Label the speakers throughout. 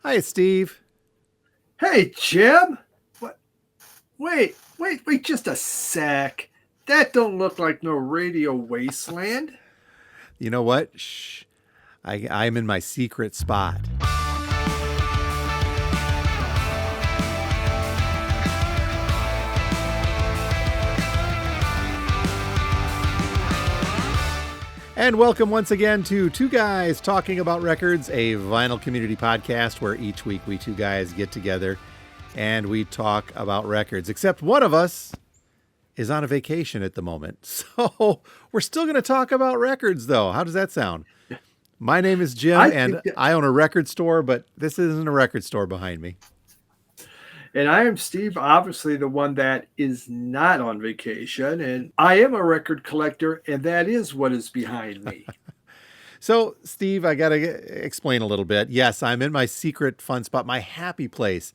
Speaker 1: Hi, Steve.
Speaker 2: Hey, Jim. What? Wait, just a sec. That don't look like no radio wasteland.
Speaker 1: You know what? Shh. I'm in my secret spot. And welcome once again to Two Guys Talking About Records, a vinyl community podcast where each week we two guys get together and we talk about records. Except one of us is on a vacation at the moment. So we're still going to talk about records, though. How does that sound? My name is Jim,
Speaker 2: I
Speaker 1: and
Speaker 2: think that,
Speaker 1: I own a record store, but this isn't a record store behind me.
Speaker 2: and I am Steve, obviously the one that is not on vacation, and I am a record collector, and that is what is behind me.
Speaker 1: So, Steve, I got to explain a little bit. Yes, I'm in my secret fun spot, my happy place,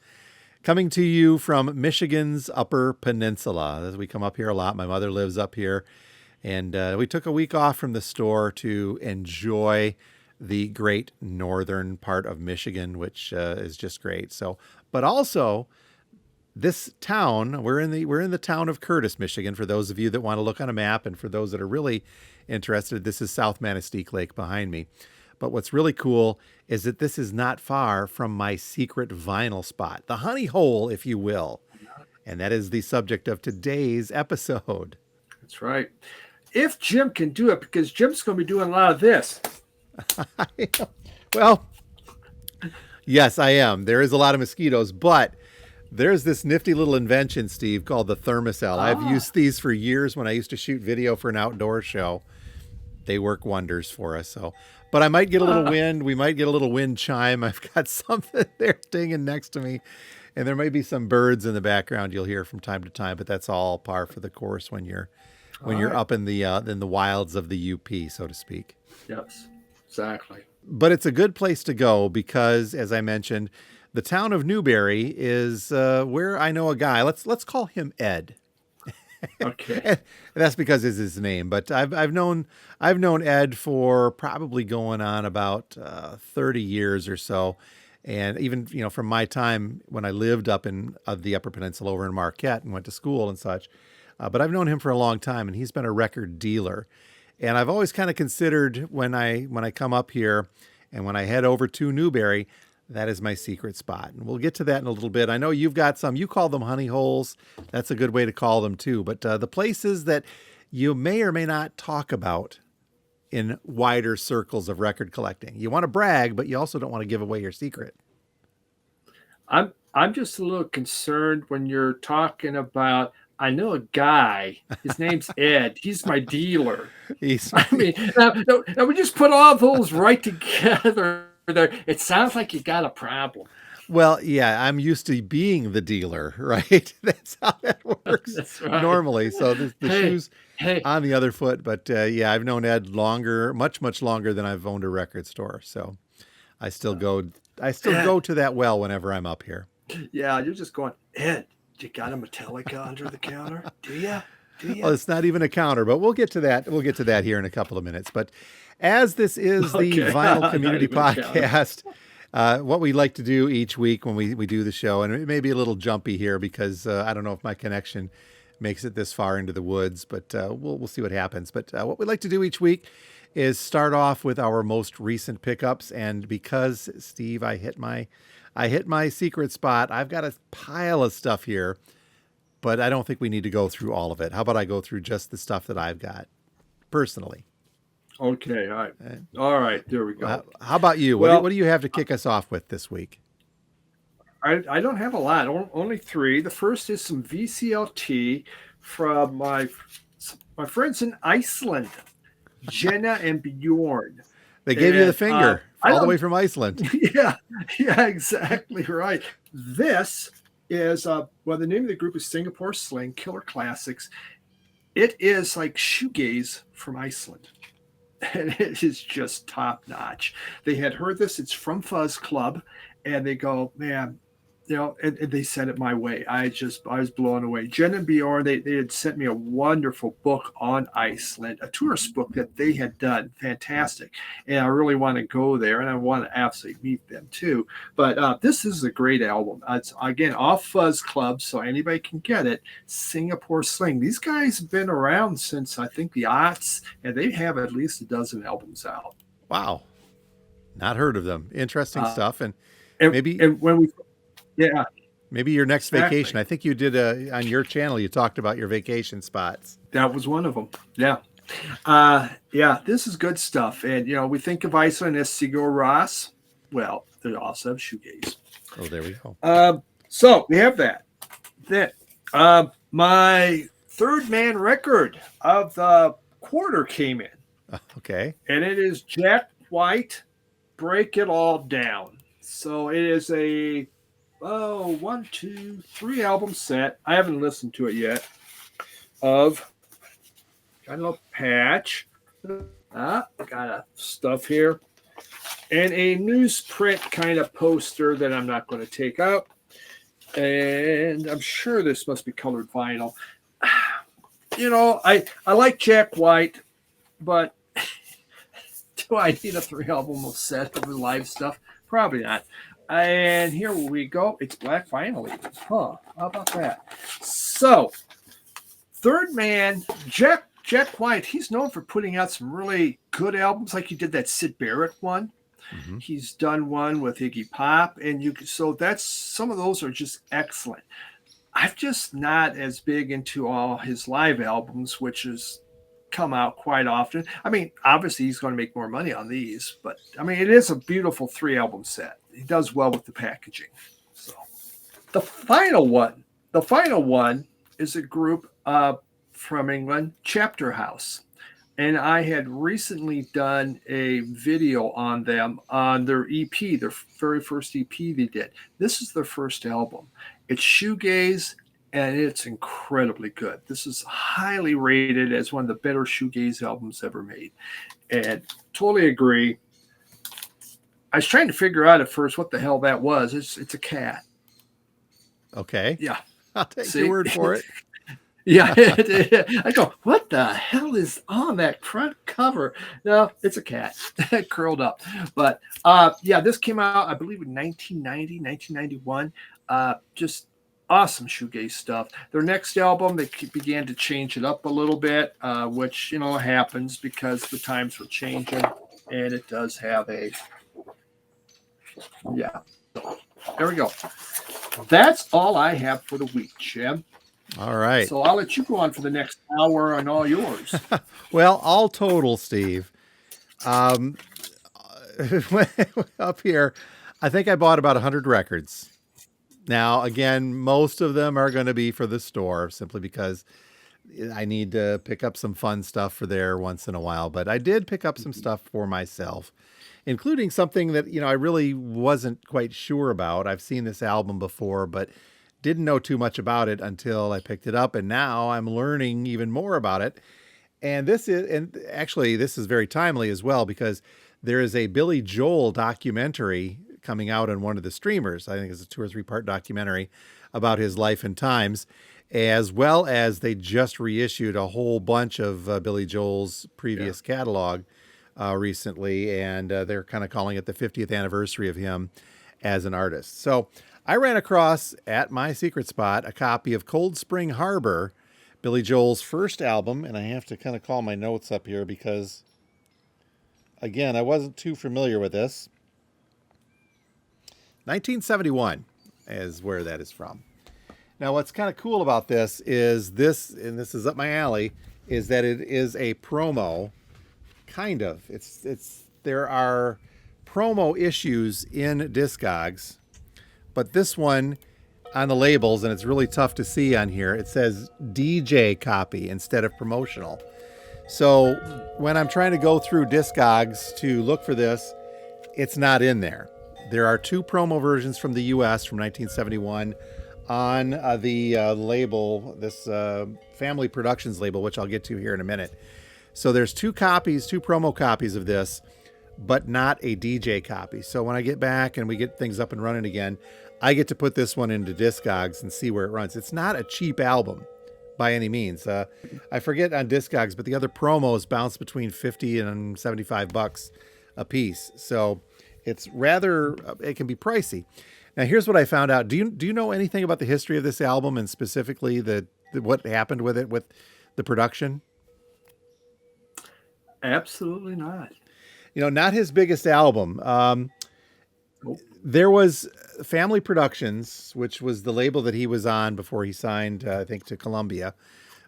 Speaker 1: coming to you from Michigan's Upper Peninsula. As we come up here a lot, my mother lives up here, and we took a week off from the store to enjoy the great northern part of Michigan, which is just great. So, but also this town, we're in the town of Curtis, Michigan. For those of you that want to look on a map, and for those that are really interested, this is South Manistee Lake behind me. But what's really cool is that this is not far from my secret vinyl spot, the honey hole, if you will. And that is the subject of today's episode.
Speaker 2: That's right. If Jim can do it, because Jim's going to be doing a lot of this.
Speaker 1: Well, yes, I am. There is a lot of mosquitoes, but there's this nifty little invention, Steve, called the thermocell. I've
Speaker 2: Ah,
Speaker 1: used these for years when I used to shoot video for an outdoor show. They work wonders for us. So, but I might get a little wind. We might get a little wind chime. I've got something there stinging next to me, and there may be some birds in the background you'll hear from time to time. But that's all par for the course when you're
Speaker 2: all right.
Speaker 1: up in the wilds of the UP, so to speak.
Speaker 2: Yes, exactly.
Speaker 1: But it's a good place to go because, as I mentioned, the town of Newberry is where I know a guy. Let's call him Ed.
Speaker 2: Okay.
Speaker 1: And that's because it's his name. But I've known Ed for probably going on about 30 years or so, and even from my time when I lived up in the Upper Peninsula over in Marquette and went to school and such. But I've known him for a long time, and he's been a record dealer. And I've always kind of considered when I come up here and when I head over to Newberry, that is my secret spot. And we'll get to that in a little bit. I know you've got some, you call them honey holes. That's a good way to call them too. But the places that you may or may not talk about in wider circles of record collecting. You want to brag, but you also don't want to give away your secret.
Speaker 2: I'm just a little concerned when you're talking about. I know a guy. His name's Ed. He's my dealer.
Speaker 1: He's,
Speaker 2: I mean, now we just put all those right together. There, it sounds like you got a problem.
Speaker 1: well, yeah, I'm used to being the dealer, right? That's how that works
Speaker 2: That's right.
Speaker 1: normally. So the
Speaker 2: Hey,
Speaker 1: shoes
Speaker 2: hey.
Speaker 1: on the other foot. But yeah, I've known Ed longer, much, much longer than I've owned a record store. So I still go, I still
Speaker 2: Ed.
Speaker 1: go to that well whenever I'm up here.
Speaker 2: Yeah, you're just going. Ed, you got a Metallica under the counter? Do you? Do you?
Speaker 1: Well, it's not even a counter, but we'll get to that. We'll get to that here in a couple of minutes. But as this is the
Speaker 2: Okay,
Speaker 1: Vinyl
Speaker 2: not
Speaker 1: Community
Speaker 2: even a counter.
Speaker 1: Podcast, what we like to do each week when we do the show, and it may be a little jumpy here because I don't know if my connection makes it this far into the woods, but we'll see what happens. But what we like to do each week is start off with our most recent pickups, and because Steve, I hit my secret spot. I've got a pile of stuff here, but I don't think we need to go through all of it. How about I go through just the stuff that I've got personally?
Speaker 2: Okay, all right.
Speaker 1: Uh,
Speaker 2: All right, there we
Speaker 1: How
Speaker 2: go.
Speaker 1: about you? What
Speaker 2: Well,
Speaker 1: do you have to kick us off with this week?
Speaker 2: I don't have a lot, only three. The first is some VCLT from my friends in Iceland, Jenna and Bjorn.
Speaker 1: They gave you the
Speaker 2: And
Speaker 1: finger
Speaker 2: I
Speaker 1: all the way
Speaker 2: don't,
Speaker 1: from Iceland.
Speaker 2: yeah, yeah, exactly right. This is, well, the name of the group is Singapore Sling Killer Classics. It is like shoegaze from Iceland. And it is just top notch. They had heard this. It's from Fuzz Club, and they go, man. and they sent it my way. I was blown away. Jen and Bjorn, they had sent me a wonderful book on Iceland, a tourist book that they had done, fantastic. And I really want to go there, and I want to absolutely meet them too. But this is a great album. It's again off Fuzz Club, so anybody can get it. Singapore Sling. These guys have been around since I think the aughts, and they have at least a dozen albums out.
Speaker 1: Wow. Not heard of them. Interesting stuff. And
Speaker 2: And,
Speaker 1: maybe
Speaker 2: and when we, yeah,
Speaker 1: maybe your next
Speaker 2: exactly.
Speaker 1: vacation. I think you did on your channel, you talked about your vacation spots.
Speaker 2: That was one of them. Yeah. Yeah, this is good stuff. And, we think of Iceland as Sigur Rós. Well, they also have shoegaze.
Speaker 1: Oh, there we go.
Speaker 2: So we have that. Then my third man record of the quarter came in.
Speaker 1: Okay.
Speaker 2: And it is Jack White, Break It All Down. So it is a 1, 2, 3 album set. I haven't listened to it yet. Of got a little patch. Got a stuff here. And a newsprint kind of poster that I'm not going to take out. And I'm sure this must be colored vinyl. I like Jack White, but do I need a 3 album set of the live stuff? Probably not. And here we go. It's black vinyl even. Huh. How about that? So, third man, Jack White, he's known for putting out some really good albums, like he did that Syd Barrett one. Mm-hmm. He's done one with Iggy Pop, and some of those are just excellent. I'm just not as big into all his live albums, which has come out quite often. I mean, obviously he's going to make more money on these, but I mean, it is a beautiful 3 album set. He does well with the packaging. So the final one is a group from England, Chapter House. And I had recently done a video on them on their EP, their very first EP they did. This is their first album. It's shoegaze, and it's incredibly good. This is highly rated as one of the better shoegaze albums ever made. And totally agree. I was trying to figure out at first what the hell that was. It's a cat.
Speaker 1: Okay.
Speaker 2: Yeah.
Speaker 1: I'll take your word for it.
Speaker 2: Yeah, I go, what the hell is on that front cover? No, it's a cat curled up. But this came out, I believe, in 1990, 1991. Just awesome shoegaze stuff. Their next album, they began to change it up a little bit, which, happens because the times were changing. And it does have there we go. That's all I have for the week, Jim.
Speaker 1: All right.
Speaker 2: So I'll let you go on for the next hour and all yours.
Speaker 1: Well, all total, Steve. Up here, I think I bought about 100 records. Now, again, most of them are going to be for the store simply because I need to pick up some fun stuff for there once in a while. But I did pick up some stuff for myself, including something that, I really wasn't quite sure about. I've seen this album before, but didn't know too much about it until I picked it up, and now I'm learning even more about it. And this is very timely as well, because there is a Billy Joel documentary coming out on one of the streamers. I think it's a 2 or 3 part documentary about his life and times, as well as they just reissued a whole bunch of Billy Joel's previous catalog recently, and they're kind of calling it the 50th anniversary of him as an artist. So I ran across at my secret spot a copy of Cold Spring Harbor, Billy Joel's first album, and I have to kind of call my notes up here because, again, I wasn't too familiar with this. 1971 is where that is from. Now, what's kind of cool about this is and this is up my alley, is that it is a promo, kind of. There are promo issues in Discogs. But this one on the labels, and it's really tough to see on here, it says DJ copy instead of promotional. So when I'm trying to go through Discogs to look for this, it's not in there. There are 2 promo versions from the U.S. from 1971 on the label, this Family Productions label, which I'll get to here in a minute. So there's 2 promo copies of this. but not a DJ copy. So when I get back and we get things up and running again, I get to put this one into Discogs and see where it runs. It's not a cheap album by any means. I forget on Discogs, but the other promos bounce between 50 and 75 bucks a piece. So it's rather, it can be pricey. Now here's what I found out. Do you know anything about the history of this album and specifically what happened with it, with the production?
Speaker 2: Absolutely not.
Speaker 1: Not his biggest album.
Speaker 2: Nope.
Speaker 1: There was Family Productions, which was the label that he was on before he signed, I think, to Columbia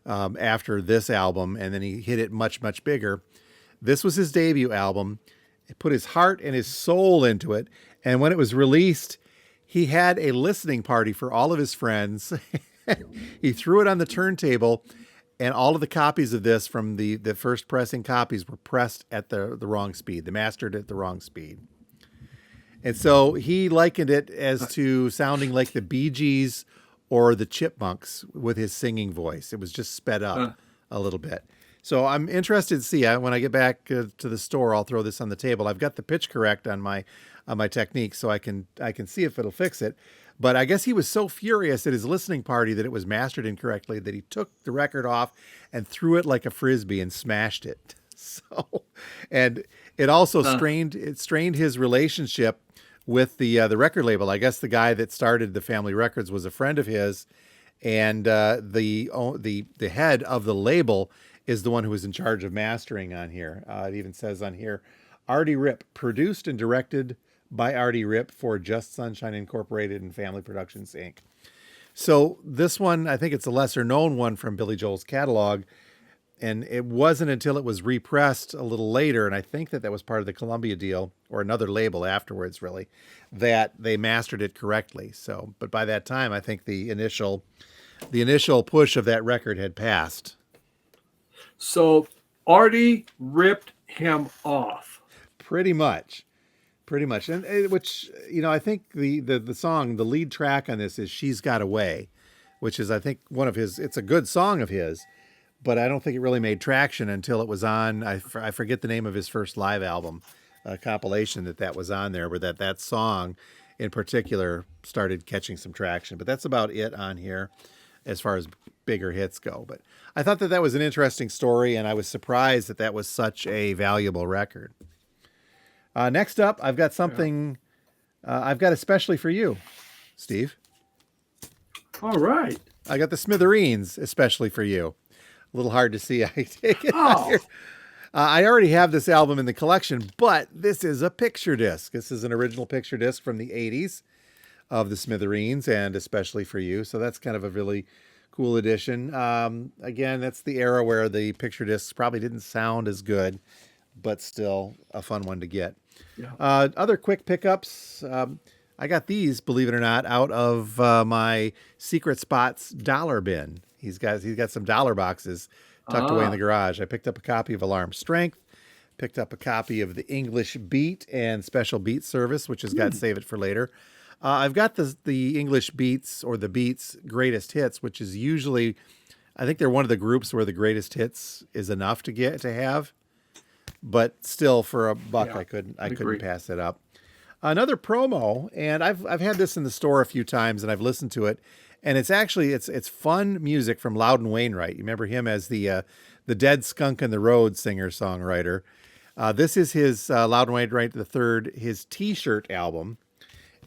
Speaker 1: after this album, and then he hit it much, much bigger. This was his debut album. He put his heart and his soul into it, and when it was released, he had a listening party for all of his friends. He threw it on the turntable, and all of the copies of this from the first pressing copies were pressed at the wrong speed. They mastered at the wrong speed. And so he likened it as to sounding like the Bee Gees or the Chipmunks with his singing voice. It was just sped up a little bit. So I'm interested to see. When I get back to the store, I'll throw this on the table. I've got the pitch correct on my technique, so I can see if it'll fix it. But I guess he was so furious at his listening party that it was mastered incorrectly that he took the record off and threw it like a frisbee and smashed it. So, and it also strained his relationship with the record label. I guess the guy that started the Family Records was a friend of his, and the head of the label is the one who was in charge of mastering on here. It even says on here, Artie Ripp, produced and directed by Artie Ripp for Just Sunshine Incorporated and Family Productions Inc. So this one, I think it's a lesser known one from Billy Joel's catalog. And it wasn't until it was repressed a little later, and I think that was part of the Columbia deal, or another label afterwards, really, that they mastered it correctly. So, but by that time, I think the initial push of that record had passed.
Speaker 2: So Artie ripped him off.
Speaker 1: Pretty much. And which, I think the song, the lead track on this is She's Got Away, which is, I think, it's a good song of his. But I don't think it really made traction until it was on, I forget the name of his first live album, compilation that was on there, where that song in particular started catching some traction. But that's about it on here as far as bigger hits go. But I thought that was an interesting story, and I was surprised that was such a valuable record. Next up, I've got something I've got especially for you, Steve.
Speaker 2: All right.
Speaker 1: I got the Smithereens especially for you. A little hard to see. I take it.
Speaker 2: Oh.
Speaker 1: I already have this album in the collection, but this is a picture disc. This is an original picture disc from the 80s of the Smithereens, and especially for you. So that's kind of a really cool edition. Again, that's the era where the picture discs probably didn't sound as good, but still a fun one to get.
Speaker 2: Yeah.
Speaker 1: Other quick pickups. I got these, believe it or not, out of my Secret Spots dollar bin. He's got some dollar boxes tucked away in the garage. I picked up a copy of Alarm Strength, picked up a copy of the English Beat and Special Beat Service, which has got Save It for Later. I've got the English Beats, or the Beats Greatest Hits, which is usually, I think they're one of the groups where the greatest hits is enough to have, but still for $1, I couldn't pass it up. Another promo, and I've had this in the store a few times, and I've listened to it. And it's actually it's fun music from Loudon Wainwright. You remember him as the Dead Skunk in the Road singer-songwriter. This is his Loudon Wainwright III, his T-shirt album.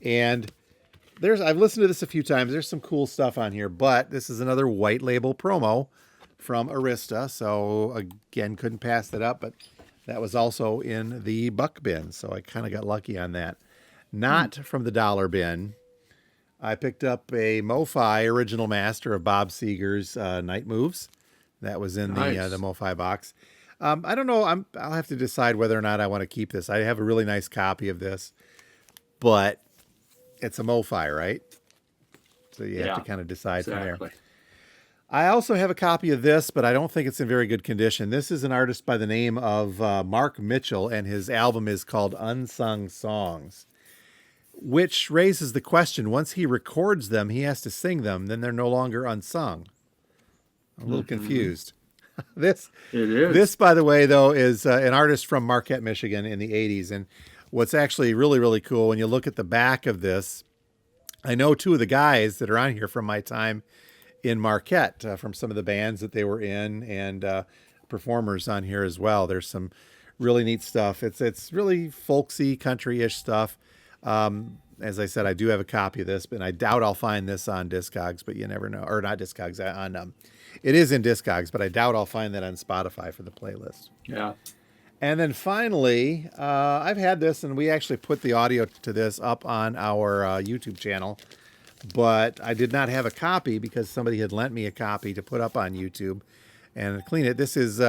Speaker 1: And I've listened to this a few times. There's some cool stuff on here, but this is another white label promo from Arista. So again, couldn't pass that up, but that was also in the buck bin. So I kind of got lucky on that. Not from the dollar bin. I picked up a MoFi original master of Bob Seger's Night Moves. That was in the MoFi box. I don't know. I'll have to decide whether or not I want to keep this. I have a really nice copy of this, but it's a MoFi, right? So you have to kind of decide from there. I also have a copy of this, but I don't think it's in very good condition. This is an artist by the name of Mark Mitchell, and his album is called Unsung Songs, which raises the question, once he records them, he has to sing them, then they're no longer unsung. I'm a little confused. This,
Speaker 2: It is.
Speaker 1: this, by the way, though, is an artist from Marquette, Michigan in the 80s. And what's actually really, really cool when you look at the back of this, I know two of the guys that are on here from my time in Marquette, from some of the bands that they were in, and performers on here as well. There's some really neat stuff. It's really folksy, country-ish stuff. As I said, I do have a copy of this, but I doubt I'll find this on Discogs, but you never know. Or not Discogs, on it is in Discogs, but I doubt I'll find that on Spotify for the playlist.
Speaker 2: Yeah.
Speaker 1: And then finally, I've had this, and we actually put the audio to this up on our YouTube channel, but I did not have a copy because somebody had lent me a copy to put up on YouTube and clean it. This is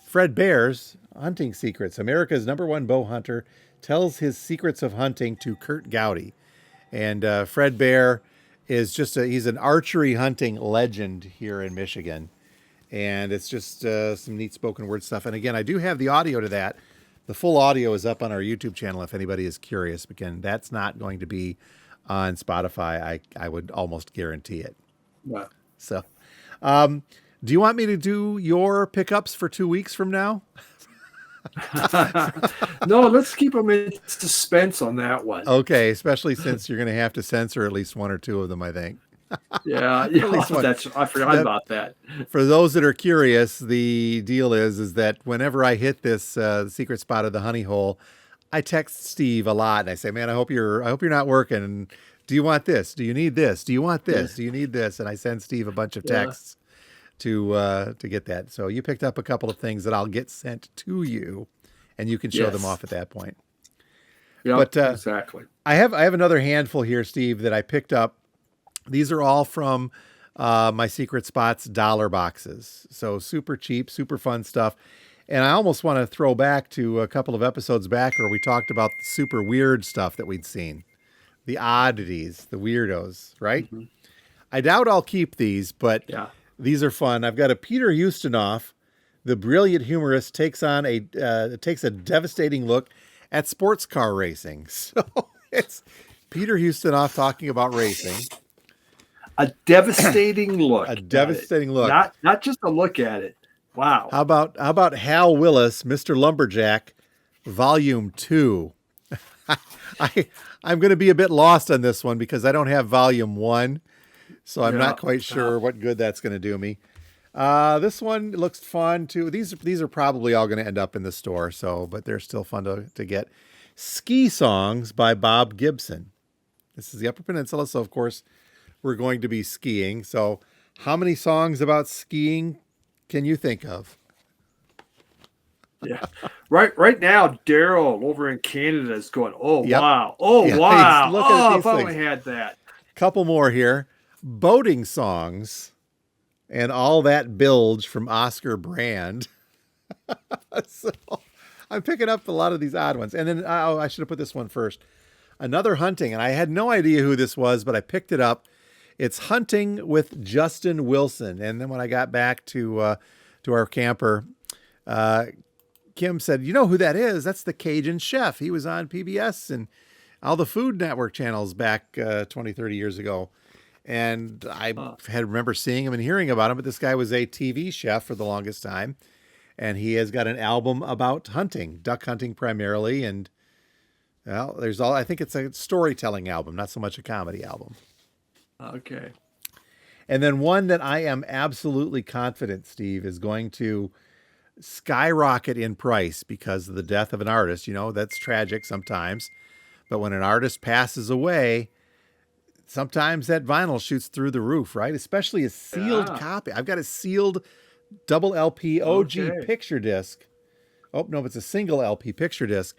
Speaker 1: Fred Bear's Hunting Secrets. America's #1 bow hunter tells his secrets of hunting to Kurt Gowdy. And Fred Bear is he's an archery hunting legend here in Michigan. And it's just some neat spoken word stuff. And again, I do have the audio to that. The full audio is up on our YouTube channel if anybody is curious. Again, that's not going to be on Spotify. I would almost guarantee it.
Speaker 2: Yeah.
Speaker 1: So, do you want me to do your pickups for 2 weeks from now?
Speaker 2: No, let's keep them in suspense on that one.
Speaker 1: Okay, especially since you're going to have to censor at least one or two of them, I think.
Speaker 2: Yeah,
Speaker 1: At least one.
Speaker 2: I forgot about that.
Speaker 1: For those that are curious, the deal is that whenever I hit this secret spot of the honey hole, I text Steve a lot and I say, "Man, I hope you're not working. And do you want this? Do you need this? Do you want this? Do you need this?" And I send Steve a bunch of texts to get that. So you picked up a couple of things that I'll get sent to you, and you can show them off at that point.
Speaker 2: Yeah,
Speaker 1: but
Speaker 2: exactly.
Speaker 1: I have another handful here, Steve, that I picked up. These are all from my Secret Spots dollar boxes. So super cheap, super fun stuff. And I almost want to throw back to a couple of episodes back where we talked about the super weird stuff that we'd seen. The oddities, the weirdos, right? Mm-hmm. I doubt I'll keep these, but these are fun. I've got a Peter Ustinov, the brilliant humorist, takes a devastating look at sports car racing. So it's Peter Ustinov talking about racing.
Speaker 2: A devastating look.
Speaker 1: A devastating look.
Speaker 2: Not just a look at it. Wow.
Speaker 1: How about Hal Willis, Mr. Lumberjack, Volume 2? I'm going to be a bit lost on this one because I don't have Volume 1, so I'm not quite sure what good that's going to do me. This one looks fun too. These are probably all going to end up in the store, but they're still fun to get. Ski Songs by Bob Gibson. This is the Upper Peninsula, so of course we're going to be skiing. So how many songs about skiing can you think of?
Speaker 2: Yeah. Right now, Daryl over in Canada is going, wow. If I only had that.
Speaker 1: Couple more here. Boating songs and All That Bilge from Oscar Brand. So I'm picking up a lot of these odd ones. And then I should have put this one first. Another hunting, and I had no idea who this was, but I picked it up. It's Hunting with Justin Wilson. And then when I got back to our camper, Kim said, "You know who that is? That's the Cajun Chef. He was on PBS and all the Food Network channels back 20, 30 years ago." And I remember seeing him and hearing about him, but this guy was a TV chef for the longest time. And he has got an album about hunting, duck hunting primarily. And well, I think it's a storytelling album, not so much a comedy album.
Speaker 2: Okay.
Speaker 1: And then one that I am absolutely confident, Steve, is going to skyrocket in price because of the death of an artist. You know, that's tragic sometimes. But when an artist passes away, sometimes that vinyl shoots through the roof, right? Especially a sealed copy. I've got a sealed double LP OG picture disc. Oh, no, it's a single LP picture disc.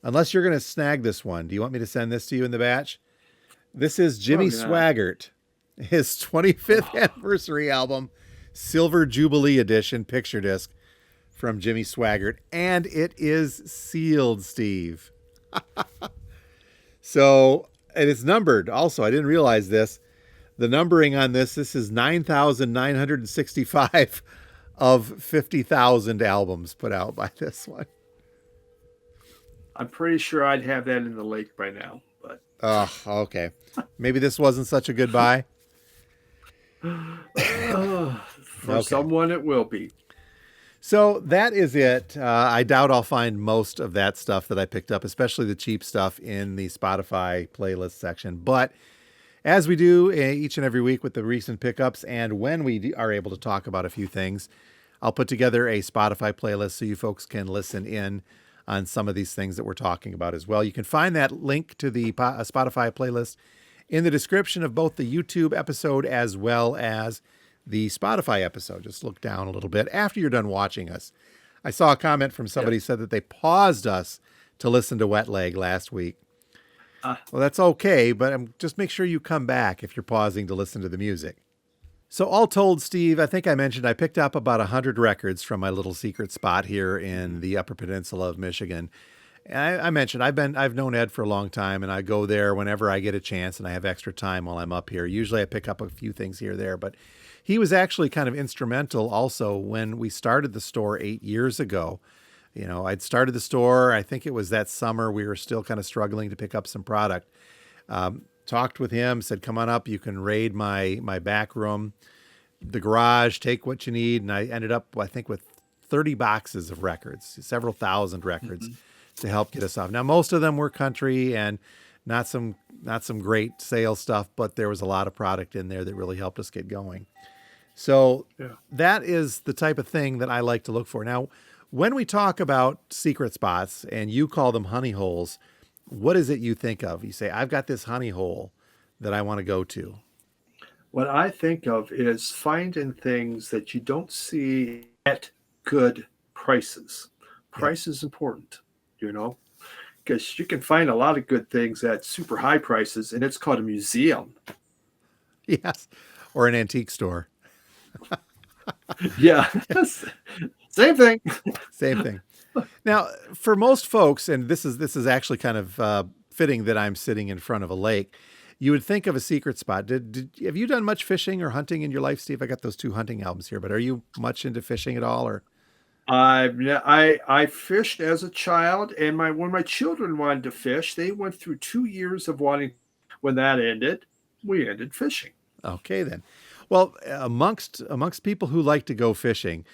Speaker 1: Unless you're going to snag this one. Do you want me to send this to you in the batch? This is Jimmy Swaggart, his 25th anniversary album, Silver Jubilee Edition picture disc from Jimmy Swaggart. And it is sealed, Steve. So, and it's numbered also. I didn't realize this. The numbering on this is 9,965 of 50,000 albums put out by this one.
Speaker 2: I'm pretty sure I'd have that in the lake by now. But
Speaker 1: oh, okay. Maybe this wasn't such a good buy.
Speaker 2: For someone, it will be.
Speaker 1: So that is it. I doubt I'll find most of that stuff that I picked up, especially the cheap stuff in the Spotify playlist section. But as we do each and every week with the recent pickups, and when we are able to talk about a few things, I'll put together a Spotify playlist so you folks can listen in on some of these things that we're talking about as well. You can find that link to the Spotify playlist in the description of both the YouTube episode as well as the Spotify episode. Just look down a little bit after you're done watching us. I saw a comment from somebody
Speaker 2: Yep.
Speaker 1: said that they paused us to listen to Wet Leg last week.
Speaker 2: Uh,
Speaker 1: Well, that's okay, but just make sure you come back if you're pausing to listen to the music. So all told, Steve, I think I mentioned I picked up about 100 records from my little secret spot here in the Upper Peninsula of Michigan. And I mentioned I've known Ed for a long time, and I go there whenever I get a chance and I have extra time while I'm up here. Usually I pick up a few things here or there, but he was actually kind of instrumental also when we started the store 8 years ago. I'd started the store. I think it was that summer. We were still kind of struggling to pick up some product. Talked with him, said, come on up. You can raid my back room, the garage, take what you need. And I ended up, I think, with 30 boxes of records, several thousand records
Speaker 2: mhm.
Speaker 1: to help get us off. Now, most of them were country and not some great sales stuff, but there was a lot of product in there that really helped us get going. So
Speaker 2: Yeah.
Speaker 1: that is the type of thing that I like to look for. Now, when we talk about secret spots and you call them honey holes, what is it you think of? You say, I've got this honey hole that I want to go to.
Speaker 2: What I think of is finding things that you don't see at good prices.
Speaker 1: Yep.
Speaker 2: Price is important, you know, because you can find a lot of good things at super high prices, and it's called a museum.
Speaker 1: Yes. Or an antique store.
Speaker 2: Yeah, same thing.
Speaker 1: Same thing. Now, for most folks, and this is actually kind of fitting that I'm sitting in front of a lake, you would think of a secret spot. Have you done much fishing or hunting in your life, Steve? I got those two hunting albums here, but are you much into fishing at all? Or
Speaker 2: I fished as a child, and when my children wanted to fish, they went through 2 years of wanting. When that ended, we ended fishing.
Speaker 1: okay then. Well, amongst people who like to go fishing,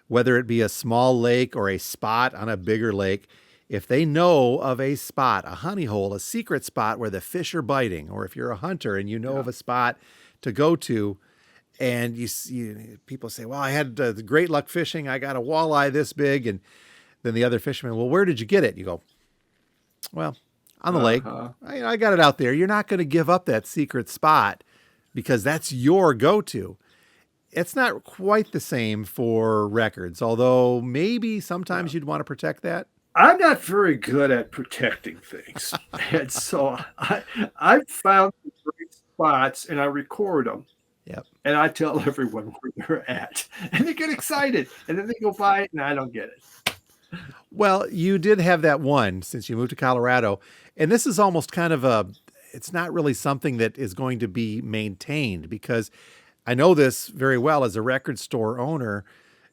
Speaker 1: whether it be a small lake or a spot on a bigger lake, if they know of a spot, a honey hole, a secret spot where the fish are biting, or if you're a hunter and you know
Speaker 2: Yeah.
Speaker 1: of a spot to go to, and you see people say, "Well, I had great luck fishing. I got a walleye this big," and then the other fisherman, "Well, where did you get it?" You go, "Well, on the lake.
Speaker 2: Uh-huh.
Speaker 1: I got it out there." You're not going to give up that secret spot because that's your go-to. It's not quite the same for records, although maybe
Speaker 2: Yeah.
Speaker 1: sometimes you'd want to protect that.
Speaker 2: I'm not very good at protecting things, and so I found some great spots, and I record them,
Speaker 1: Yep.
Speaker 2: and I tell everyone where they're at, and they get excited, and then they go buy it, and I don't get it.
Speaker 1: Well, you did have that one since you moved to Colorado, and this is almost kind of it's not really something that is going to be maintained because I know this very well as a record store owner.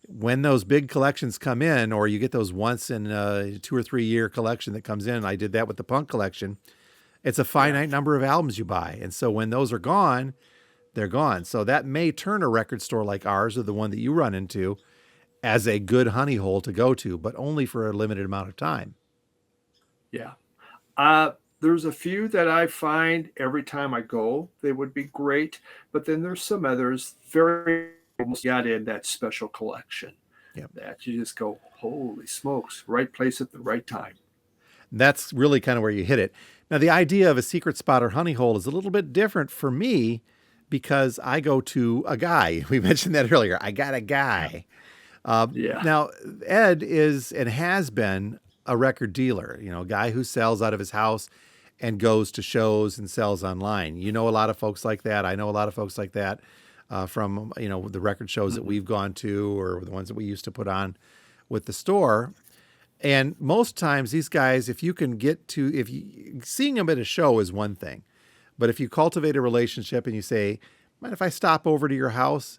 Speaker 1: When those big collections come in, or you get those once in a 2 or 3 year collection that comes in, I did that with the punk collection. It's a
Speaker 2: Yeah,
Speaker 1: finite number of albums you buy. And so when those are gone, they're gone. So that may turn a record store like ours or the one that you run into as a good honey hole to go to, but only for a limited amount of time.
Speaker 2: yeah. Uh, there's a few that I find every time I go, they would be great, but then there's some others very almost got in that special collection
Speaker 1: Yep.
Speaker 2: that you just go, holy smokes, right place at the right time.
Speaker 1: That's really kind of where you hit it. Now, the idea of a secret spot or honey hole is a little bit different for me because I go to a guy. We mentioned that earlier. I got a guy.
Speaker 2: Yeah.
Speaker 1: Now, Ed is and has been a record dealer, a guy who sells out of his house and goes to shows and sells online. You know a lot of folks like that. I know a lot of folks like that from, the record shows that
Speaker 2: Mhm.
Speaker 1: we've gone to or the ones that we used to put on with the store. And most times these guys, if you can if you, seeing them at a show is one thing, but if you cultivate a relationship and you say, mind if I stop over to your house?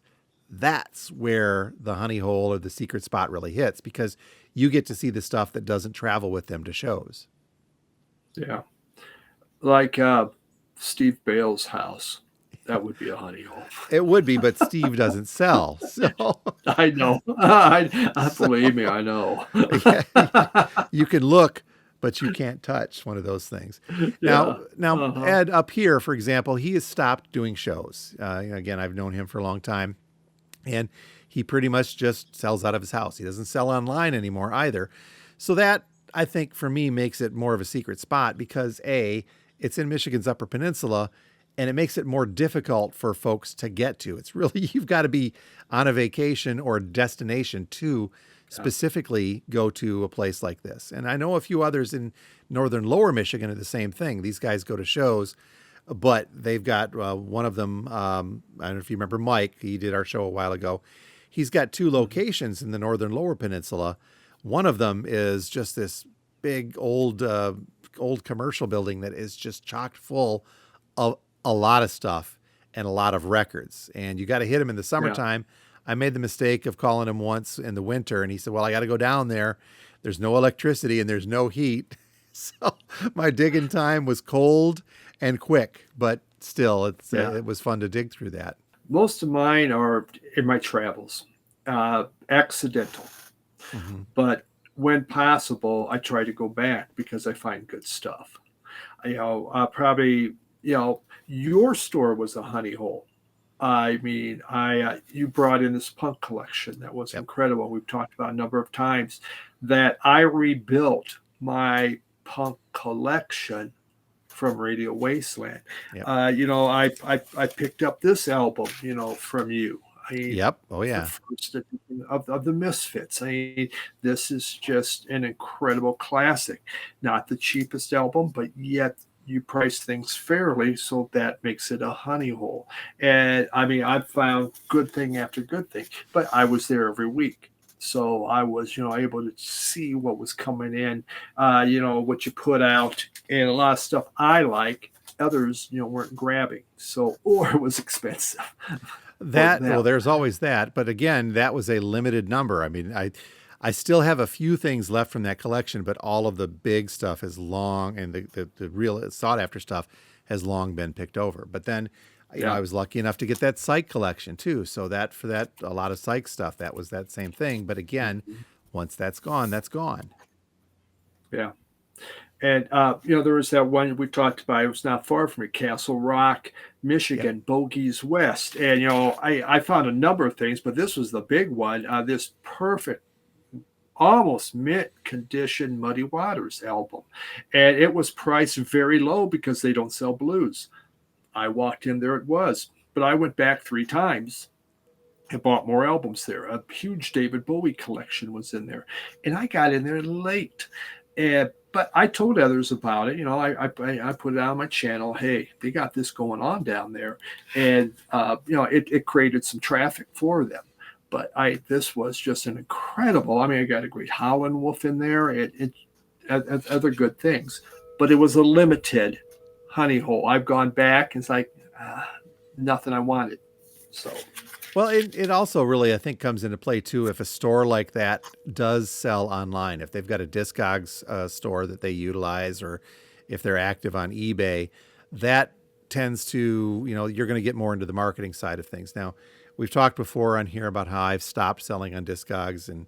Speaker 1: That's where the honey hole or the secret spot really hits because you get to see the stuff that doesn't travel with them to shows.
Speaker 2: Yeah. Like Steve Bale's house. That would be a honey hole.
Speaker 1: It would be, but Steve doesn't sell. So,
Speaker 2: I know.
Speaker 1: so
Speaker 2: Believe me, I know.
Speaker 1: yeah, you can look, but you can't touch, one of those things. Now,
Speaker 2: Yeah.
Speaker 1: now
Speaker 2: Uh-huh.
Speaker 1: Ed up here, for example, he has stopped doing shows. Again, I've known him for a long time, and he pretty much just sells out of his house. He doesn't sell online anymore either. So that, I think, for me, makes it more of a secret spot because A, it's in Michigan's Upper Peninsula, and it makes it more difficult for folks to get to. It's really, you've got to be on a vacation or a destination to
Speaker 2: Yeah.
Speaker 1: specifically go to a place like this. And I know a few others in northern lower Michigan are the same thing. These guys go to shows, but they've got one of them. I don't know if you remember Mike. He did our show a while ago. He's got two
Speaker 2: Mhm.
Speaker 1: locations in the northern lower peninsula. One of them is just this big old commercial building that is just chocked full of a lot of stuff and a lot of records. And you got to hit him in the
Speaker 2: Yeah.
Speaker 1: summertime. I made the mistake of calling him once in the winter, and he said, "Well, I got to go down there. There's no electricity and there's no heat." So my digging time was cold and quick, but still,
Speaker 2: Yeah.
Speaker 1: it was fun to dig through that.
Speaker 2: Most of mine are in my travels, accidental.
Speaker 1: Hmm.
Speaker 2: But when possible, I try to go back because I find good stuff. Probably, your store was a honey hole. I mean, I you brought in this punk collection that was
Speaker 1: Yep.
Speaker 2: incredible. We've talked about a number of times that I rebuilt my punk collection from Radio Wasteland.
Speaker 1: Yep.
Speaker 2: I picked up this album, from you. I mean,
Speaker 1: Yep. Oh
Speaker 2: the
Speaker 1: yeah.
Speaker 2: first edition of the Misfits. I mean, this is just an incredible classic. Not the cheapest album, but yet you price things fairly, so that makes it a honey hole. And I mean, I've found good thing after good thing, but I was there every week. So I was, able to see what was coming in, what you put out, and a lot of stuff I like, others, weren't grabbing. So, or it was expensive for
Speaker 1: That, well,
Speaker 2: them.
Speaker 1: there's always that, but again, that was a limited number. I mean, I still have a few things left from that collection, but all of the big stuff is long, and the real sought after stuff has long been picked over. But then,
Speaker 2: Yeah.
Speaker 1: I was lucky enough to get that psych collection too. So that for that, a lot of psych stuff, that was that same thing. But again,
Speaker 2: Mhm.
Speaker 1: once that's gone, that's gone.
Speaker 2: Yeah. And, there was that one we talked about. It was not far from me, Castle Rock,
Speaker 1: Yep.
Speaker 2: Michigan, Bogies West. And, I found a number of things, but this was the big one. This perfect, almost mint condition Muddy Waters album. And it was priced very low because they don't sell blues. I walked in there, it was. But I went back 3 times and bought more albums there. A huge David Bowie collection was in there. And I got in there late. But I told others about it. I put it on my channel. Hey, they got this going on down there, and it created some traffic for them. But this was just an incredible. I mean, I got a great Howlin' Wolf in there. Other good things, but it was a limited honey hole. I've gone back and it's like nothing I wanted. So
Speaker 1: Well, it also really, I think, comes into play too if a store like that does sell online. If they've got a Discogs store that they utilize, or if they're active on eBay, that tends to, you're going to get more into the marketing side of things. Now, we've talked before on here about how I've stopped selling on Discogs, and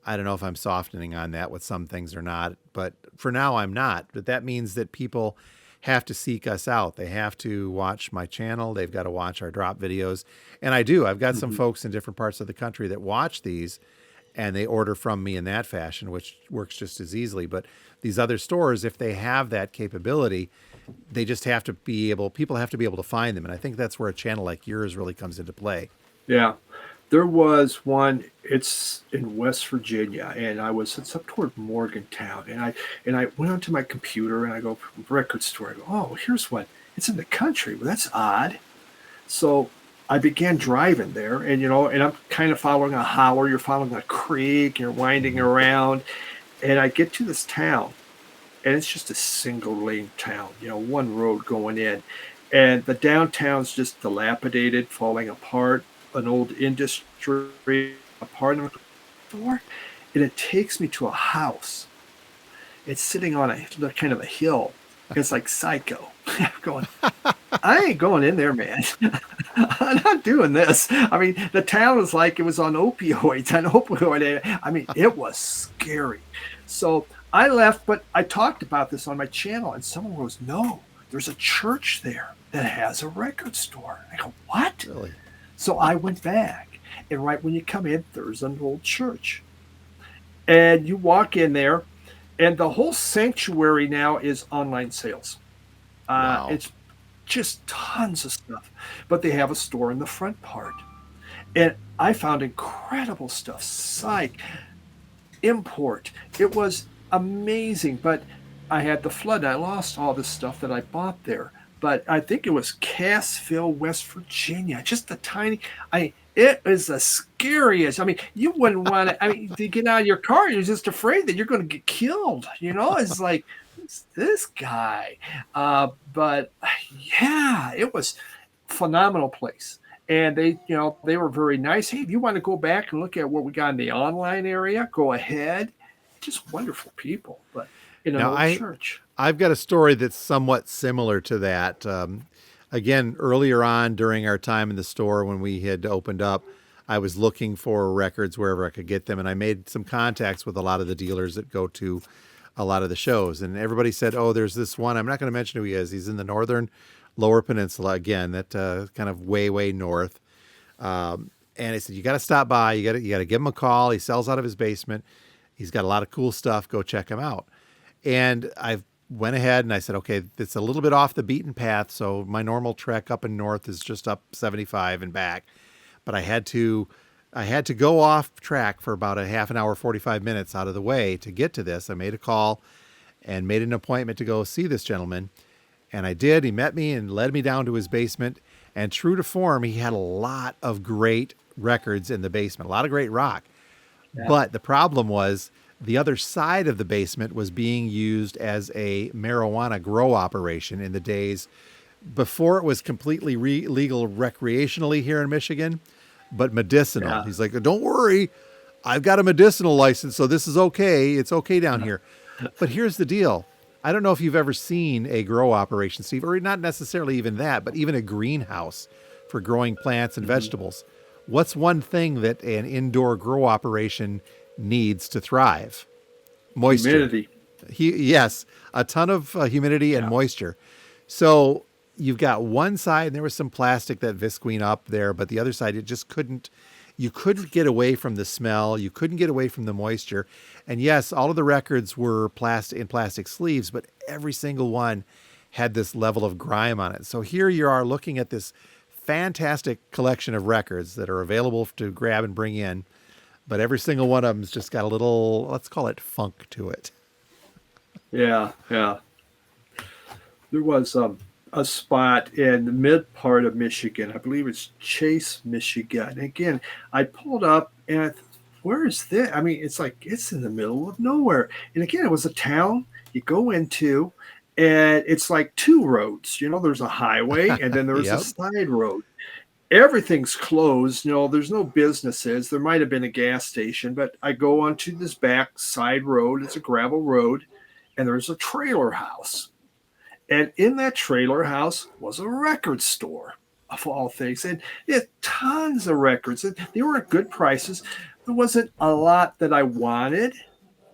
Speaker 1: I don't know if I'm softening on that with some things or not, but for now I'm not. But that means that people have to seek us out. They have to watch my channel. They've got to watch our drop videos. And I do. I've got some
Speaker 2: mhm.
Speaker 1: folks in different parts of the country that watch these and they order from me in that fashion, which works just as easily. But these other stores, if they have that capability, they just have to be able, people have to be able to find them. And I think that's where a channel like yours really comes into play.
Speaker 2: Yeah. There was one. It's in West Virginia, and it's up toward Morgantown, and I went onto my computer and I go record store. I go, oh, here's one. It's in the country. Well, that's odd. So I began driving there, and I'm kind of following a holler. You're following a creek. You're winding
Speaker 1: Hmm.
Speaker 2: around, and I get to this town, and it's just a single lane town. One road going in, and the downtown's just dilapidated, falling apart. An old industry apartment door, and it takes me to a house. It's sitting on a kind of a hill. It's like Psycho. I'm going, I ain't going in there, man. I'm not doing this. I mean, the town was like it was on opioids, an opioid. I mean, it was scary. So I left, but I talked about this on my channel, and someone goes, "No, there's a church there that has a record store." I go, "What?"
Speaker 1: Really?
Speaker 2: So I went back, and right when you come in, there's an old church, and you walk in there, and the whole sanctuary now is online sales.
Speaker 1: Wow.
Speaker 2: It's just tons of stuff, but they have a store in the front part, and I found incredible stuff. Psych, import. It was amazing, but I had the flood. I lost all this stuff that I bought there. But I think it was Cassville, West Virginia. Just a tiny. It is the scariest. I mean, you wouldn't want to. I mean, to get out of your car, you're just afraid that you're going to get killed. You know, it's like who's this guy. But yeah, it was phenomenal place. And they were very nice. Hey, if you want to go back and look at what we got in the online area, go ahead. Just wonderful people, but in an
Speaker 1: Now,
Speaker 2: old church.
Speaker 1: I've got a story that's somewhat similar to that. Again, earlier on during our time in the store when we had opened up, I was looking for records wherever I could get them, and I made some contacts with a lot of the dealers that go to a lot of the shows. And everybody said, "Oh, there's this one. I'm not going to mention who he is. He's in the northern Lower Peninsula again, that kind of way north." And I said, "You got to stop by. You got to give him a call. He sells out of his basement. He's got a lot of cool stuff. Go check him out." And I went ahead and I said, "Okay, it's a little bit off the beaten path. So my normal trek up and north is just up 75 and back, but I had to go off track for about a half an hour, 45 minutes out of the way to get to this. I made a call and made an appointment to go see this gentleman. And I did. He met me and led me down to his basement. And true to form, he had a lot of great records in the basement, a lot of great rock.
Speaker 2: Yeah.
Speaker 1: But the problem was the other side of the basement was being used as a marijuana grow operation in the days before it was completely legal recreationally here in Michigan, but medicinal.
Speaker 2: Yeah.
Speaker 1: He's like, "Don't worry, I've got a medicinal license, so this is okay. It's okay down here." But here's the deal. I don't know if you've ever seen a grow operation, Steve, or not necessarily even that, but even a greenhouse for growing plants and vegetables. What's one thing that an indoor grow operation needs to thrive? Moisture.
Speaker 2: Humidity.
Speaker 1: Yes, a ton of humidity and
Speaker 2: Yeah.
Speaker 1: moisture. So you've got one side, and there was some plastic that visqueen up there, but the other side, it just couldn't. You couldn't get away from the smell. You couldn't get away from the moisture. And yes, all of the records were plastic sleeves, but every single one had this level of grime on it. So here you are looking at this fantastic collection of records that are available to grab and bring in, but every single one of them's just got a little, let's call it funk to it.
Speaker 2: Yeah. Yeah. There was a spot in the mid part of Michigan. I believe it's Chase, Michigan. And again, I pulled up and where is this? I mean, it's like it's in the middle of nowhere. And again, it was a town you go into, and it's like two roads. There's a highway and then there's a
Speaker 1: Yep.
Speaker 2: side road. Everything's closed. There's no businesses. There might have been a gas station, but I go onto this back side road. It's a gravel road, and there's a trailer house. And in that trailer house was a record store, of all things. And it had tons of records. And they were at good prices. There wasn't a lot that I wanted,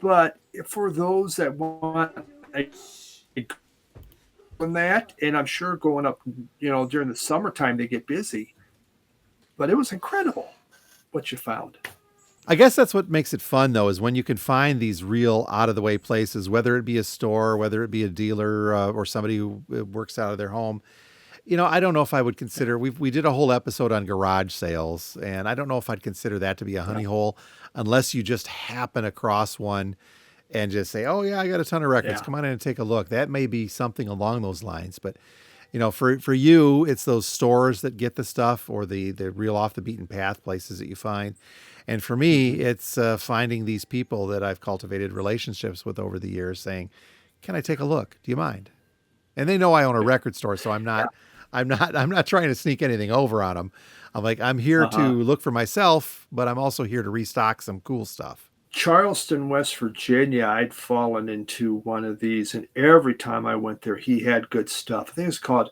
Speaker 2: but for those that want a on that, and I'm sure going up, during the summertime they get busy. But it was incredible what you found.
Speaker 1: I guess that's what makes it fun, though, is when you can find these real out of the way places, whether it be a store, whether it be a dealer, or somebody who works out of their home. I don't know if I would consider. We did a whole episode on garage sales, and I don't know if I'd consider that to be a honey hole, unless you just happen across one and just say, "Oh yeah, I got a ton of records.
Speaker 2: Yeah.
Speaker 1: Come on in and take a look." That may be something along those lines, but. For you, it's those stores that get the stuff, or the real off the beaten path places that you find. And for me, it's finding these people that I've cultivated relationships with over the years, saying, "Can I take a look? Do you mind?" And they know I own a record store, so I'm not trying to sneak anything over on them. I'm like, I'm here to look for myself, but I'm also here to restock some cool stuff.
Speaker 2: Charleston, West Virginia, I'd fallen into one of these, and every time I went there, he had good stuff. I think it's called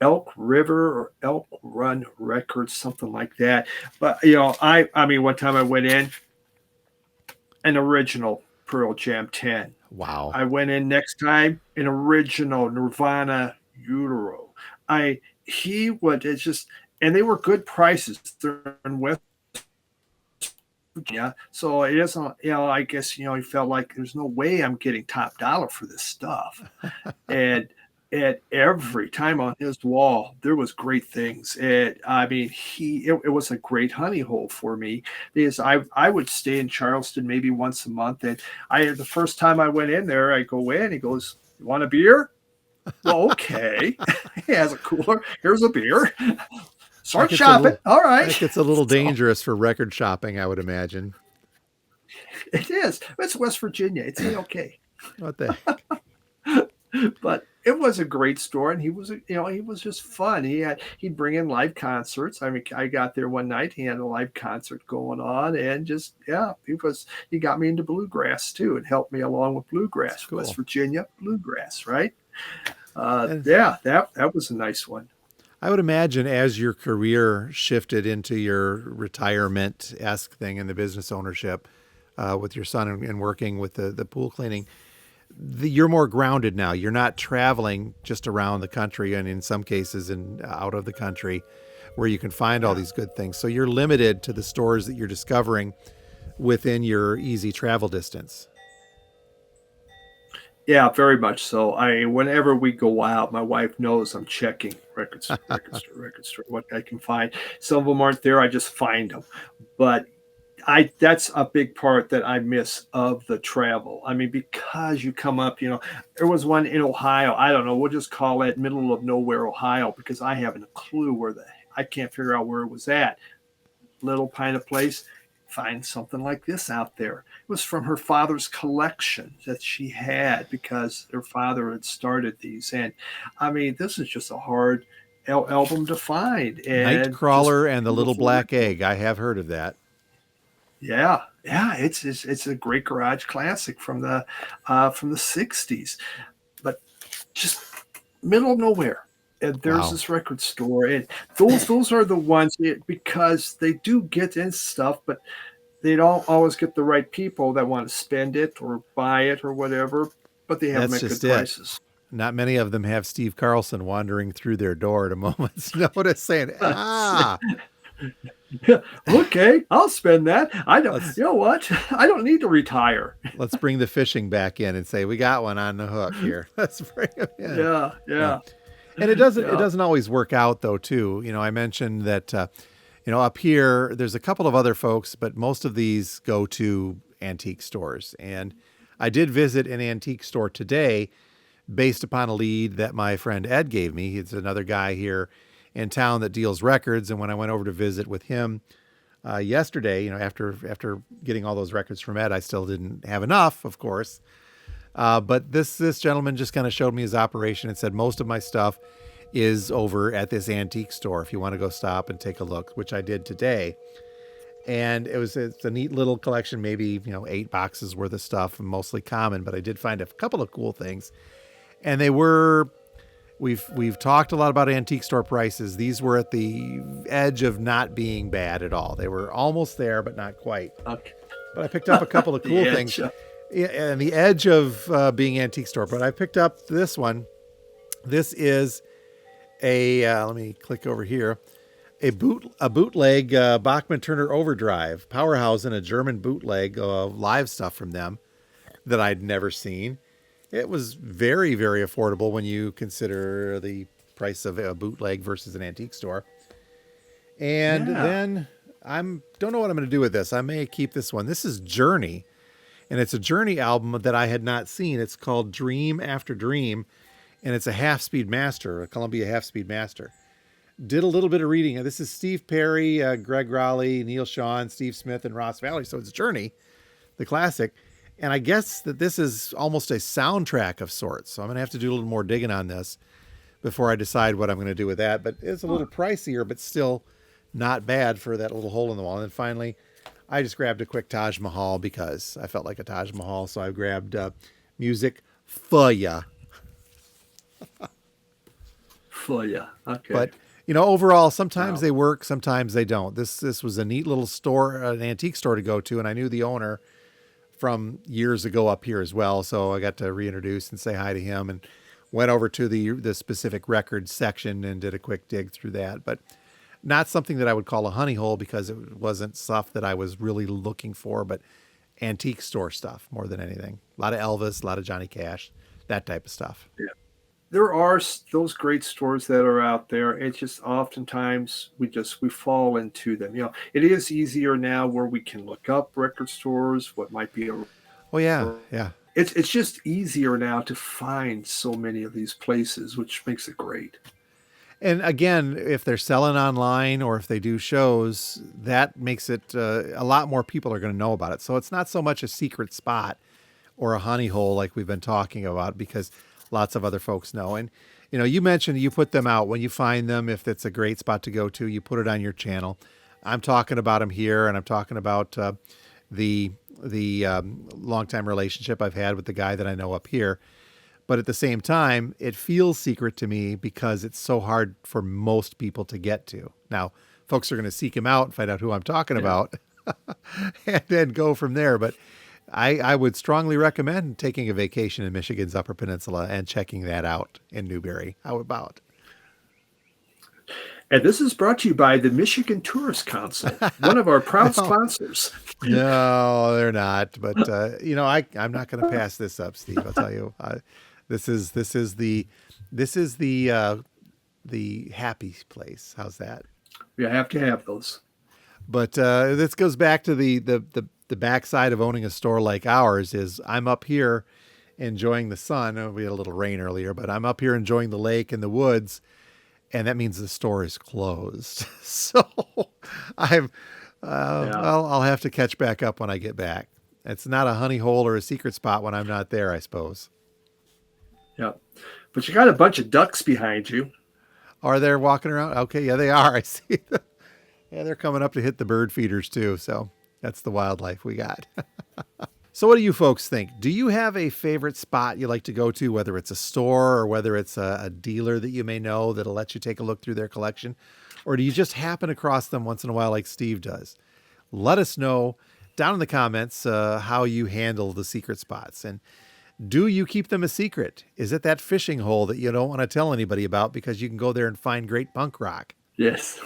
Speaker 2: Elk River or Elk Run Records, something like that. But I mean, one time I went in an original Pearl Jam 10.
Speaker 1: Wow.
Speaker 2: I went in next time an original Nirvana Utero. I he would it's just and they were good prices. They're in West Virginia, so it isn't. I guess he felt like there's no way I'm getting top dollar for this stuff. And every time on his wall there was great things. I mean, it was a great honey hole for me because I would stay in Charleston maybe once a month, and the first time I went in there, I go in, he goes, "You want a beer?" Well, okay. He has a cooler. Here's a beer.
Speaker 1: That
Speaker 2: Start
Speaker 1: gets a
Speaker 2: shopping.
Speaker 1: little
Speaker 2: All right.
Speaker 1: that gets a little
Speaker 2: So
Speaker 1: dangerous for record shopping, I would imagine.
Speaker 2: it is. It's West Virginia. It's okay.
Speaker 1: What the
Speaker 2: But it was a great store, and he was just fun. He'd bring in live concerts. I mean, I got there one night, he had a live concert going on, and just yeah, he got me into bluegrass too, and helped me along with
Speaker 1: That's
Speaker 2: bluegrass, West
Speaker 1: cool.
Speaker 2: Virginia bluegrass, right?
Speaker 1: And
Speaker 2: Yeah, that was a nice one.
Speaker 1: I would imagine as your career shifted into your retirement-esque thing in the business ownership with your son and working with the pool cleaning, you're more grounded now. You're not traveling just around the country and in some cases out of the country where you can find all
Speaker 2: Yeah.
Speaker 1: these good things. So you're limited to the stores that you're discovering within your easy travel distance.
Speaker 2: Yeah, very much so. Whenever we go out, my wife knows I'm checking record store, record store, record store, what I can find. Some of them aren't there. I just find them. But that's a big part that I miss of the travel. I mean, because you come up, there was one in Ohio. I don't know. We'll just call it middle of nowhere, Ohio, because I haven't a clue I can't figure out where it was at. Little kind of place. Find something like this out there. It was from her father's collection that she had because her father had started these. And I mean, this is just a hard album to find and just
Speaker 1: Nightcrawler and the Little
Speaker 2: beautiful
Speaker 1: Black
Speaker 2: record.
Speaker 1: Egg. I have heard of that.
Speaker 2: Yeah, yeah, it's a great garage classic from the '60s, but just middle of nowhere. And there's
Speaker 1: Wow.
Speaker 2: this record store, and those are the ones because they do get in stuff, but they don't always get the right people that want to spend it or buy it or whatever. But they have them
Speaker 1: That's
Speaker 2: at good
Speaker 1: just it.
Speaker 2: prices.
Speaker 1: Not many of them have Steve Carlson wandering through their door at a moment's notice saying,
Speaker 2: Okay, I'll spend that. I don't.
Speaker 1: let's
Speaker 2: You know what? I don't need to retire.
Speaker 1: let's bring the fishing back in and say, we got one on the hook here. Let's bring him in.
Speaker 2: Yeah,
Speaker 1: Yeah.
Speaker 2: yeah,
Speaker 1: And it
Speaker 2: yeah.
Speaker 1: doesn't always work out though too. I mentioned that up here there's a couple of other folks, but most of these go to antique stores. And I did visit an antique store today based upon a lead that my friend Ed gave me. He's another guy here in town that deals records, and when I went over to visit with him yesterday, after getting all those records from Ed, I still didn't have enough, of course. But this gentleman just kind of showed me his operation and said most of my stuff is over at this antique store. If you want to go stop and take a look, which I did today, and it's a neat little collection, maybe 8 boxes worth of stuff, mostly common, but I did find a couple of cool things, and we've talked a lot about antique store prices. These were at the edge of not being bad at all. They were almost there, but not quite.
Speaker 2: Okay.
Speaker 1: But I picked up a couple of
Speaker 2: The
Speaker 1: cool
Speaker 2: edge.
Speaker 1: things. Yeah, and the edge of being antique store. But I picked up this one. This is let me click over here, a bootleg Bachman Turner Overdrive, Powerhouse, and a German bootleg live stuff from them that I'd never seen. It was very, very affordable when you consider the price of a bootleg versus an antique store. And
Speaker 2: Yeah.
Speaker 1: then don't know what I'm going to do with this. I may keep this one. This is Journey, and it's a Journey album that I had not seen. It's called Dream After Dream, and it's a half-speed master, a Columbia half-speed master. Did a little bit of reading. This is Steve Perry, Greg Raleigh, Neil Sean, Steve Smith, and Ross Valley. So it's Journey, the classic. And I guess that this is almost a soundtrack of sorts. So I'm going to have to do a little more digging on this before I decide what I'm going to do with that. But it's a little pricier, but still not bad for that little hole in the wall. And then finally, I just grabbed a quick Taj Mahal because I felt like a Taj Mahal. So I grabbed Music for Ya.
Speaker 2: for you. Okay.
Speaker 1: But overall, sometimes
Speaker 2: Wow.
Speaker 1: they work, sometimes they don't. This was a neat little store, an antique store to go to, and I knew the owner from years ago up here as well, so I got to reintroduce and say hi to him, and went over to the specific records section and did a quick dig through that. But not something that I would call a honey hole because it wasn't stuff that I was really looking for, but antique store stuff more than anything. A lot of Elvis, a lot of Johnny Cash, that type of stuff.
Speaker 2: Yeah. There are those great stores that are out there. It's just oftentimes we fall into them. It is easier now where we can look up record stores, what might be a.
Speaker 1: Oh yeah, yeah.
Speaker 2: It's just easier now to find so many of these places, which makes it great.
Speaker 1: And again, if they're selling online or if they do shows, that makes it a lot more people are going to know about it. So it's not so much a secret spot or a honey hole like we've been talking about, because lots of other folks know. And, you mentioned you put them out when you find them. If it's a great spot to go to, you put it on your channel. I'm talking about them here, and I'm talking about the longtime relationship I've had with the guy that I know up here. But at the same time, it feels secret to me because it's so hard for most people to get to. Now, folks are going to seek him out and find out who I'm talking about and then go from there. But I would strongly recommend taking a vacation in Michigan's Upper Peninsula and checking that out in Newberry. How about?
Speaker 2: And this is brought to you by the Michigan Tourist Council, one of our proud sponsors.
Speaker 1: No, they're not. But, I'm not going to pass this up, Steve. I'll tell you. This is the happy place. How's that?
Speaker 2: You have to have those.
Speaker 1: But this goes back to the backside of owning a store like ours. Is I'm up here enjoying the sun. We had a little rain earlier, but I'm up here enjoying the lake and the woods, and that means the store is closed. So I'll have to catch back up when I get back. It's not a honey hole or a secret spot when I'm not there, I suppose.
Speaker 2: Yeah, but you got a bunch of ducks behind you.
Speaker 1: Are they walking around? Okay, yeah, they are. I see them. Yeah, they're coming up to hit the bird feeders too. So that's the wildlife we got. So what do you folks think? Do you have a favorite spot you like to go to, whether it's a store or whether it's a dealer that you may know that'll let you take a look through their collection? Or do you just happen across them once in a while like Steve does? Let us know down in the comments how you handle the secret spots. And do you keep them a secret? Is it that fishing hole that you don't want to tell anybody about because you can go there and find great punk rock?
Speaker 2: Yes.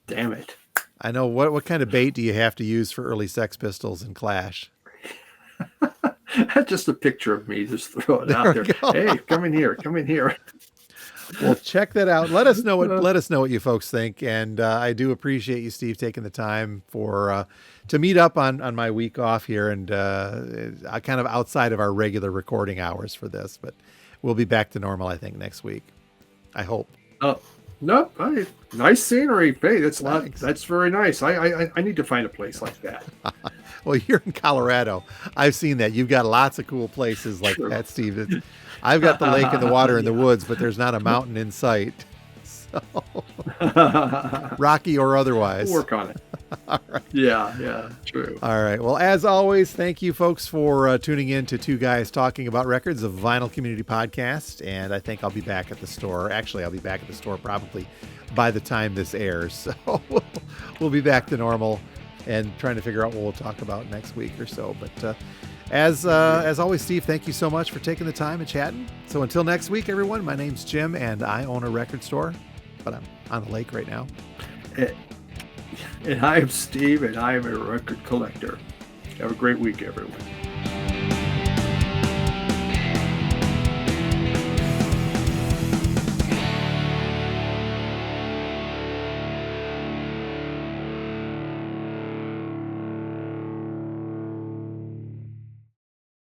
Speaker 2: Damn it.
Speaker 1: I know. What kind of bait do you have to use for early Sex Pistols and Clash?
Speaker 2: Just a picture of me. Just throw it out there. Hey, come in here. Come in here.
Speaker 1: Well, check that out. Let us know what you folks think. And I do appreciate you, Steve, taking the time to meet up on my week off here and kind of outside of our regular recording hours for this. But we'll be back to normal, I think, next week. I hope.
Speaker 2: No, nice scenery. Hey, that's a lot.
Speaker 1: Thanks.
Speaker 2: That's very nice. I need to find a place like that.
Speaker 1: Well, you're in Colorado. I've seen that. You've got lots of cool places like that, Steve. I've got the lake and the water and the woods, but there's not a mountain in sight. So, rocky or otherwise.
Speaker 2: We'll work on it.
Speaker 1: All right.
Speaker 2: Yeah, true.
Speaker 1: All right. Well, as always, thank you folks for tuning in to Two Guys Talking About Records, a vinyl community podcast. And I think I'll be back at the store. Actually, I'll be back at the store probably by the time this airs. So we'll be back to normal and trying to figure out what we'll talk about next week or so. But as always, Steve, thank you so much for taking the time and chatting. So until next week, everyone, my name's Jim and I own a record store, but I'm on the lake right now.
Speaker 2: And I am Steve, and I am a record collector. Have a great week, everyone.